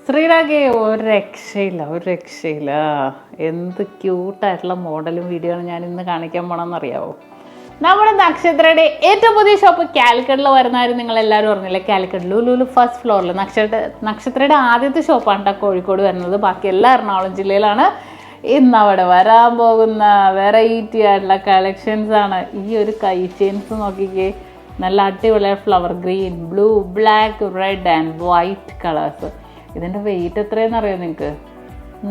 ശ്രീരാഗേ ഒരു രക്ഷയില്ല, ഒരു രക്ഷയില്ല. എന്ത് ക്യൂട്ടായിട്ടുള്ള മോഡലും വീഡിയോ ആണ് ഞാൻ ഇന്ന് കാണിക്കാൻ പോകണമെന്നറിയാവോ? നമ്മുടെ നക്ഷത്രയുടെ ഏറ്റവും പുതിയ ഷോപ്പ് കാലിക്കറ്റിൽ വരുന്നവരും നിങ്ങളെല്ലാവരും പറഞ്ഞില്ലേ, കാലിക്കറ്റ് ലുലു ഫസ്റ്റ് ഫ്ലോറിൽ നക്ഷത്രയുടെ ആദ്യത്തെ ഷോപ്പാണ് കേട്ടോ കോഴിക്കോട് വരുന്നത്. ബാക്കി എല്ലാ എറണാകുളം ജില്ലയിലാണ്. ഇന്ന് അവിടെ വരാൻ പോകുന്ന വെറൈറ്റി ആയിട്ടുള്ള കളക്ഷൻസ് ആണ്. ഈ ഒരു കൈ ചെയിൻസ് നോക്കിക്കേ, നല്ല അടിപൊളിയ flower green, blue, black, red and white colours. ഇതിൻ്റെ വെയിറ്റ് എത്രയെന്ന് അറിയാം നിങ്ങൾക്ക്?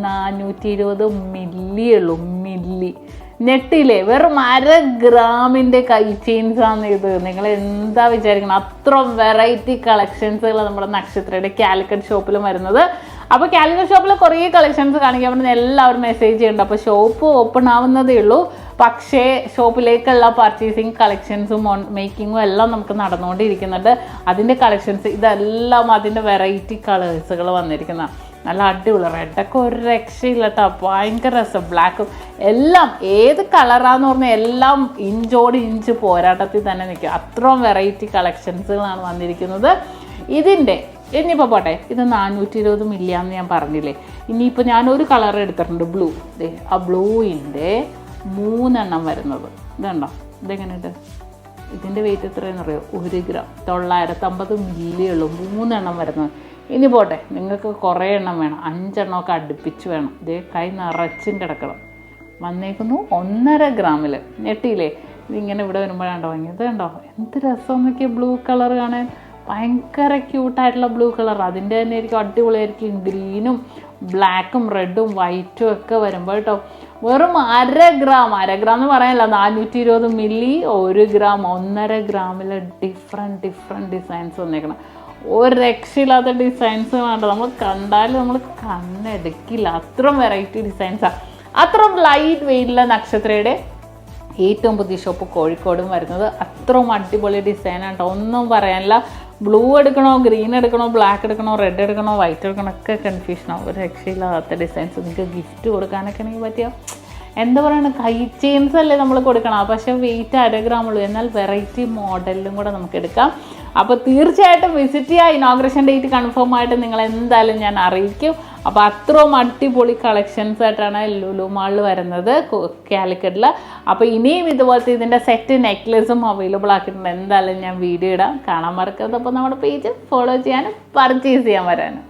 420 മില്ലി ഉള്ളൂ. മില്ലി നെട്ടില്ലേ, വെറും 1/2 ഗ്രാമിൻ്റെ കൈ ചെയിൻസാണ് ഇത്. നിങ്ങൾ എന്താ വിചാരിക്കണം, അത്ര വെറൈറ്റി കളക്ഷൻസുകൾ നമ്മുടെ നക്ഷത്രയുടെ കാലിക്കറ്റ് ഷോപ്പിലും വരുന്നത്. അപ്പോൾ കാലിക്കറ്റ് ഷോപ്പിൽ കുറേ കളക്ഷൻസ് കാണിക്കാൻ പറ്റുന്ന എല്ലാവരും മെസ്സേജ് ചെയ്യുന്നുണ്ട്. അപ്പോൾ ഷോപ്പ് ഓപ്പൺ ആവുന്നതേ ഉള്ളൂ, പക്ഷേ ഷോപ്പിലേക്കുള്ള പർച്ചേസിങ് കളക്ഷൻസും മേക്കിങ്ങും എല്ലാം നമുക്ക് നടന്നുകൊണ്ടിരിക്കുന്നുണ്ട്. അതിൻ്റെ കളക്ഷൻസ് ഇതെല്ലാം അതിൻ്റെ വെറൈറ്റി കളേഴ്സുകൾ വന്നിരിക്കുന്ന നല്ല അടിപൊളി. റെഡൊക്കെ ഒരു രക്ഷയില്ല കേട്ടോ, ഭയങ്കര രസം. ബ്ലാക്കും എല്ലാം ഏത് കളറാന്ന് പറഞ്ഞാൽ എല്ലാം ഇഞ്ചോട് ഇഞ്ച് പോരാട്ടത്തിൽ തന്നെ നിൽക്കും. അത്രയും വെറൈറ്റി കളക്ഷൻസുകളാണ് വന്നിരിക്കുന്നത്. ഇനിയിപ്പോൾ പോട്ടെ, ഇത് 420 മില്ലിയാന്ന് ഞാൻ പറഞ്ഞില്ലേ. ഇനിയിപ്പോൾ ഞാനൊരു കളർ എടുത്തിട്ടുണ്ട്, ബ്ലൂ. ആ ബ്ലൂവിൻ്റെ 3 എണ്ണം വരുന്നത് ഇതുണ്ടോ? ഇതെങ്ങനെയുണ്ട്? ഇതിൻ്റെ വെയിറ്റ് എത്രയെന്ന് അറിയോ? 1 ഗ്രാം, 950 മില്ലി ഉള്ളൂ. 3 എണ്ണം വരുന്നത്. ഇനി പോട്ടെ, നിങ്ങൾക്ക് കുറേ എണ്ണം വേണം, 5 എണ്ണമൊക്കെ അടുപ്പിച്ച് വേണം. ഇതേ കൈ നിറച്ചും കിടക്കണം. വന്നേക്കുന്നു 1.5 ഗ്രാമിൽ. ഞെട്ടിയില്ലേ? ഇതിങ്ങനെ ഇവിടെ വരുമ്പോഴാണ്ടോ ഇത് കണ്ടോ എന്ത് രസം നോക്കിയാൽ ബ്ലൂ കളർ കാണാൻ. ഭയങ്കര ക്യൂട്ടായിട്ടുള്ള ബ്ലൂ കളർ. അതിൻ്റെ തന്നെ ആയിരിക്കും അടിപൊളിയായിരിക്കും. ഗ്രീനും ബ്ലാക്കും റെഡും വൈറ്റും ഒക്കെ വരുമ്പോൾ കേട്ടോ. വെറും 1/2 ഗ്രാം എന്ന് പറയാനില്ല, 420 മില്ലി, 1 ഗ്രാം, 1.5 ഗ്രാമിൽ ഡിഫറെൻറ്റ് ഡിസൈൻസ് വന്നേക്കണം. ഒരു രക്ഷയില്ലാത്ത ഡിസൈൻസ് വേണ്ട, നമ്മൾ കണ്ടാൽ നമ്മൾ കണ്ണെടുക്കില്ല. അത്രയും വെറൈറ്റി ഡിസൈൻസാണ്. അത്രയും ലൈറ്റ് വെയിറ്റുള്ള നക്ഷത്രയുടെ ഏറ്റവും പുതിയ ഷോപ്പ് കോഴിക്കോടും വരുന്നത്. അത്രയും അടിപൊളി ഡിസൈനാണ് കേട്ടോ, ഒന്നും പറയാനില്ല. ബ്ലൂ എടുക്കണോ, ഗ്രീൻ എടുക്കണോ, ബ്ലാക്ക് എടുക്കണോ, റെഡ് എടുക്കണോ, വൈറ്റ് എടുക്കണോ ഒക്കെ കൺഫ്യൂഷനാവും. ഒരു രക്ഷയില്ലാത്ത ഡിസൈൻസ്. നിങ്ങൾക്ക് ഗിഫ്റ്റ് കൊടുക്കാനൊക്കെ എനിക്ക് പറ്റിയ എന്താ പറയുക, കൈ ചെയിൻസ് അല്ലേ നമ്മൾ കൊടുക്കണം, പക്ഷേ വെയിറ്റ് 1/2 ഗ്രാം ഉള്ളൂ. എന്നാൽ വെറൈറ്റി മോഡലിലും കൂടെ നമുക്ക് എടുക്കാം. അപ്പോൾ തീർച്ചയായിട്ടും വിസിറ്റ് ചെയ്യുക. ഇനോഗ്രേഷൻ ഡേറ്റ് കൺഫേം ആയിട്ട് നിങ്ങൾ എന്തായാലും ഞാൻ അറിയിക്കും. അപ്പോൾ അത്രയും അടിപൊളി കളക്ഷൻസ് ആയിട്ടാണ് ലുലു മാളിൽ വരുന്നത് കാലിക്കറ്റിൽ. അപ്പോൾ ഇനിയും ഇതുപോലത്തെ ഇതിൻ്റെ സെറ്റ് നെക്ലേസും അവൈലബിൾ ആക്കിയിട്ടുണ്ട്. എന്തായാലും ഞാൻ വീഡിയോ ഇടാം, കാണാൻ മറക്കരുത്. അപ്പോൾ നമ്മുടെ പേജ് ഫോളോ ചെയ്യാനും പർച്ചേസ് ചെയ്യാൻ വരാനും.